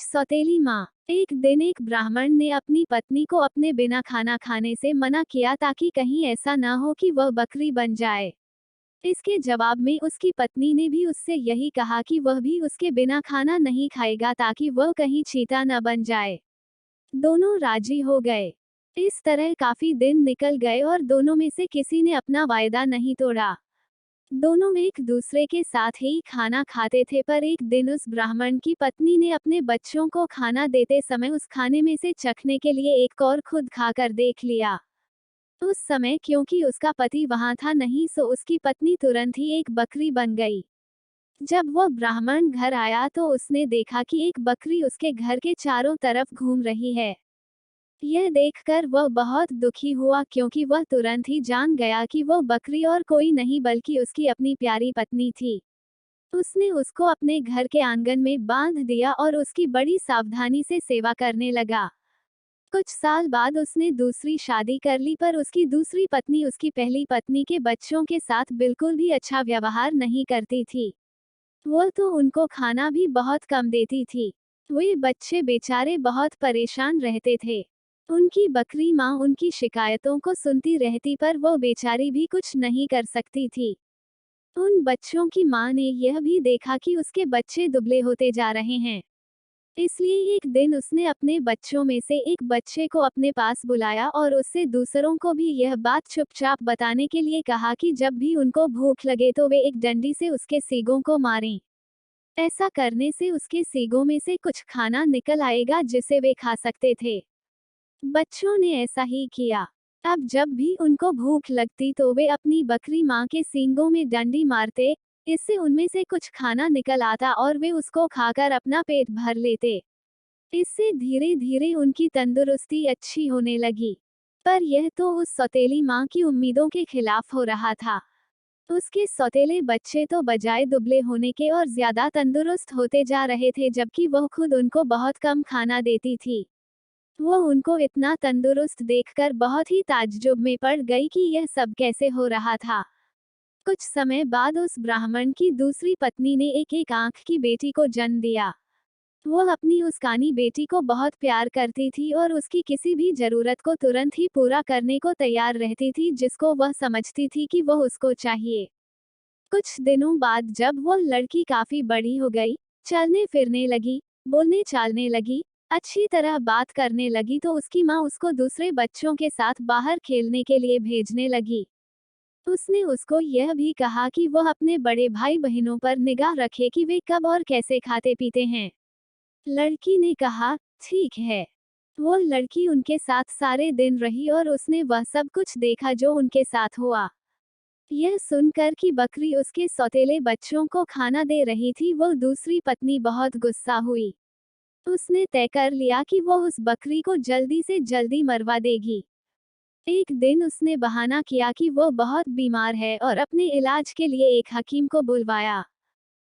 सौतेली माँ। एक दिन एक ब्राह्मण ने अपनी पत्नी को अपने बिना खाना खाने से मना किया ताकि कहीं ऐसा ना हो कि वह बकरी बन जाए। इसके जवाब में उसकी पत्नी ने भी उससे यही कहा कि वह भी उसके बिना खाना नहीं खाएगा ताकि वह कहीं चीता न बन जाए। दोनों राजी हो गए। इस तरह काफी दिन निकल गए और दोनों में से किसी ने अपना वायदा नहीं तोड़ा। दोनों एक दूसरे के साथ ही खाना खाते थे, पर एक दिन उस ब्राह्मण की पत्नी ने अपने बच्चों को खाना देते समय उस खाने में से चखने के लिए एक और खुद खाकर देख लिया। उस समय क्योंकि उसका पति वहां था नहीं, सो उसकी पत्नी तुरंत ही एक बकरी बन गई। जब वह ब्राह्मण घर आया तो उसने देखा कि एक बकरी उसके घर के चारों तरफ घूम रही है। यह देखकर वह बहुत दुखी हुआ क्योंकि वह तुरंत ही जान गया कि वह बकरी और कोई नहीं बल्कि उसकी अपनी प्यारी पत्नी थी। उसने उसको अपने घर के आंगन में बांध दिया और उसकी बड़ी सावधानी से सेवा करने लगा। कुछ साल बाद उसने दूसरी शादी कर ली, पर उसकी दूसरी पत्नी उसकी पहली पत्नी के बच्चों के साथ बिल्कुल भी अच्छा व्यवहार नहीं करती थी। वह तो उनको खाना भी बहुत कम देती थी। वे बच्चे बेचारे बहुत परेशान रहते थे। उनकी बकरी माँ उनकी शिकायतों को सुनती रहती, पर वो बेचारी भी कुछ नहीं कर सकती थी। उन बच्चों की माँ ने यह भी देखा कि उसके बच्चे दुबले होते जा रहे हैं। इसलिए एक दिन उसने अपने बच्चों में से एक बच्चे को अपने पास बुलाया और उससे दूसरों को भी यह बात चुपचाप बताने के लिए कहा कि जब भी उनको भूख लगे तो वे एक डंडी से उसके सींगों को मारें। ऐसा करने से उसके सींगों में से कुछ खाना निकल आएगा जिसे वे खा सकते थे। बच्चों ने ऐसा ही किया। अब जब भी उनको भूख लगती तो वे अपनी बकरी माँ के सींगों में डंडी मारते। इससे उनमें से कुछ खाना निकल आता और वे उसको खाकर अपना पेट भर लेते। इससे धीरे धीरे उनकी तंदुरुस्ती अच्छी होने लगी। पर यह तो उस सौतेली माँ की उम्मीदों के खिलाफ हो रहा था। उसके सौतेले बच्चे तो बजाय दुबले होने के और ज्यादा तंदुरुस्त होते जा रहे थे, जबकि वह खुद उनको बहुत कम खाना देती थी। वो उनको इतना तंदुरुस्त देखकर बहुत ही ताज्जुब में पड़ गई कि यह सब कैसे हो रहा था। कुछ समय बाद उस ब्राह्मण की दूसरी पत्नी ने एक एक आंख की बेटी को जन्म दिया। वो अपनी उस कानी बेटी को बहुत प्यार करती थी और उसकी किसी भी जरूरत को तुरंत ही पूरा करने को तैयार रहती थी, जिसको वह समझती थी कि वह उसको चाहिए। कुछ दिनों बाद जब वो लड़की काफी बड़ी हो गई, चलने फिरने लगी, बोलने चालने लगी, अच्छी तरह बात करने लगी, तो उसकी माँ उसको दूसरे बच्चों के साथ बाहर खेलने के लिए भेजने लगी। उसने उसको यह भी कहा कि वह अपने बड़े भाई बहनों पर निगाह रखे कि वे कब और कैसे खाते पीते हैं। लड़की ने कहा, ठीक है। वो लड़की उनके साथ सारे दिन रही और उसने वह सब कुछ देखा जो उनके साथ हुआ। यह सुनकर कि बकरी उसके सौतेले बच्चों को खाना दे रही थी, वो दूसरी पत्नी बहुत गुस्सा हुई। उसने तय कर लिया कि वो उस बकरी को जल्दी से जल्दी मरवा देगी। एक दिन उसने बहाना किया कि वो बहुत बीमार है और अपने इलाज के लिए एक हकीम को बुलवाया।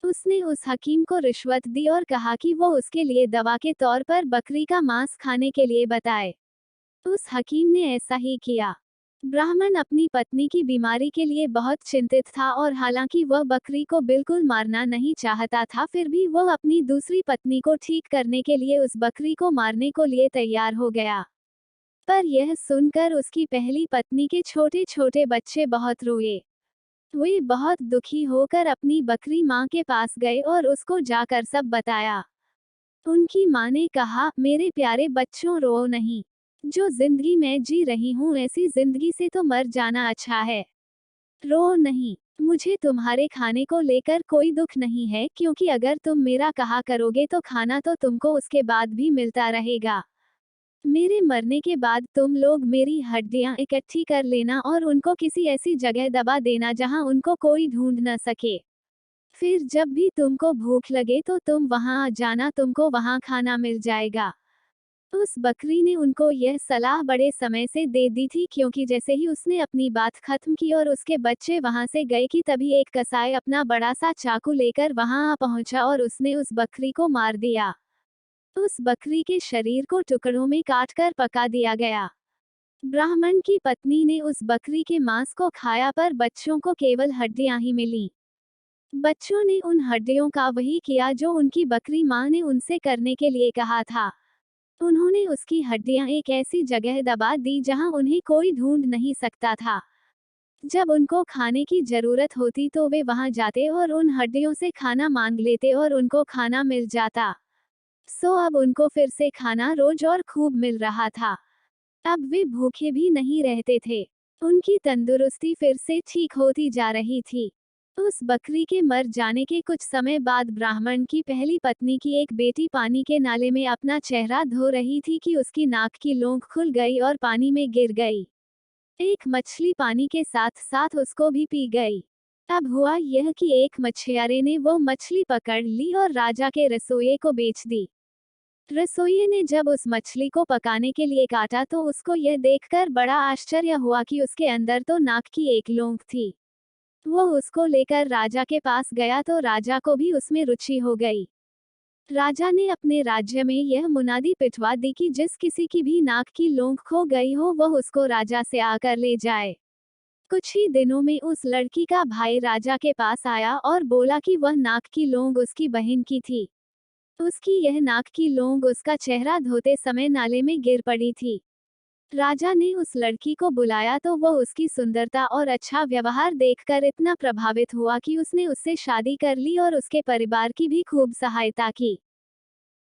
उसने उस हकीम को रिश्वत दी और कहा कि वो उसके लिए दवा के तौर पर बकरी का मांस खाने के लिए बताए। उस हकीम ने ऐसा ही किया। ब्राह्मण अपनी पत्नी की बीमारी के लिए बहुत चिंतित था और हालांकि वह बकरी को बिल्कुल मारना नहीं चाहता था, फिर भी वह अपनी दूसरी पत्नी को ठीक करने के लिए उस बकरी को मारने को लिए तैयार हो गया। पर यह सुनकर उसकी पहली पत्नी के छोटे छोटे बच्चे बहुत रोए। वे बहुत दुखी होकर अपनी बकरी माँ के पास गए और उसको जाकर सब बताया। उनकी माँ ने कहा, मेरे प्यारे बच्चों, रो नहीं। जो जिंदगी मैं जी रही हूँ ऐसी जिंदगी से तो मर जाना अच्छा है। रो नहीं। मुझे तुम्हारे खाने को लेकर कोई दुख नहीं है, क्योंकि अगर तुम मेरा कहा करोगे तो खाना तो तुमको उसके बाद भी मिलता रहेगा। मेरे मरने के बाद तुम लोग मेरी हड्डियां इकट्ठी कर लेना और उनको किसी ऐसी जगह दबा देना जहां उनको कोई ढूंढ न सके। फिर जब भी तुमको भूख लगे तो तुम वहां आ जाना, तुमको वहां खाना मिल जाएगा। उस बकरी ने उनको यह सलाह बड़े समय से दे दी थी, क्योंकि जैसे ही उसने अपनी बात खत्म की और उसके बच्चे वहां से गए कि तभी एक कसाई अपना बड़ा सा चाकू लेकर वहां आ पहुंचा और उसने उस बकरी को मार दिया। उस बकरी के शरीर को टुकड़ों में काटकर पका दिया गया। ब्राह्मण की पत्नी ने उस बकरी के मांस को खाया, पर बच्चों को केवल हड्डियां ही मिली। बच्चों ने उन हड्डियों का वही किया जो उनकी बकरी माँ ने उनसे करने के लिए कहा था। उन्होंने उसकी हड्डियां एक ऐसी जगह दबा दी जहां उन्हें कोई ढूंढ नहीं सकता था। जब उनको खाने की जरूरत होती तो वे वहां जाते और उन हड्डियों से खाना मांग लेते और उनको खाना मिल जाता। सो अब उनको फिर से खाना रोज और खूब मिल रहा था। अब वे भूखे भी नहीं रहते थे। उनकी तंदुरुस्ती फिर से ठीक होती जा रही थी। उस बकरी के मर जाने के कुछ समय बाद ब्राह्मण की पहली पत्नी की एक बेटी पानी के नाले में अपना चेहरा धो रही थी कि उसकी नाक की लोंग खुल गई और पानी में गिर गई। एक मछली पानी के साथ साथ उसको भी पी गई। अब हुआ यह कि एक मछुआरे ने वो मछली पकड़ ली और राजा के रसोइये को बेच दी। रसोइये ने जब उस मछली को पकाने के लिए काटा तो उसको यह देखकर बड़ा आश्चर्य हुआ कि उसके अंदर तो नाक की एक लोंग थी। वो उसको लेकर राजा के पास गया तो राजा को भी उसमें रुचि हो गई। राजा ने अपने राज्य में यह मुनादी पिटवा दी कि जिस किसी की भी नाक की लोंग खो गई हो वह उसको राजा से आकर ले जाए। कुछ ही दिनों में उस लड़की का भाई राजा के पास आया और बोला कि वह नाक की लोंग उसकी बहन की थी। उसकी यह नाक की लोंग उसका चेहरा धोते समय नाले में गिर पड़ी थी। राजा ने उस लड़की को बुलाया तो वह उसकी सुंदरता और अच्छा व्यवहार देखकर इतना प्रभावित हुआ कि उसने उससे शादी कर ली और उसके परिवार की भी खूब सहायता की।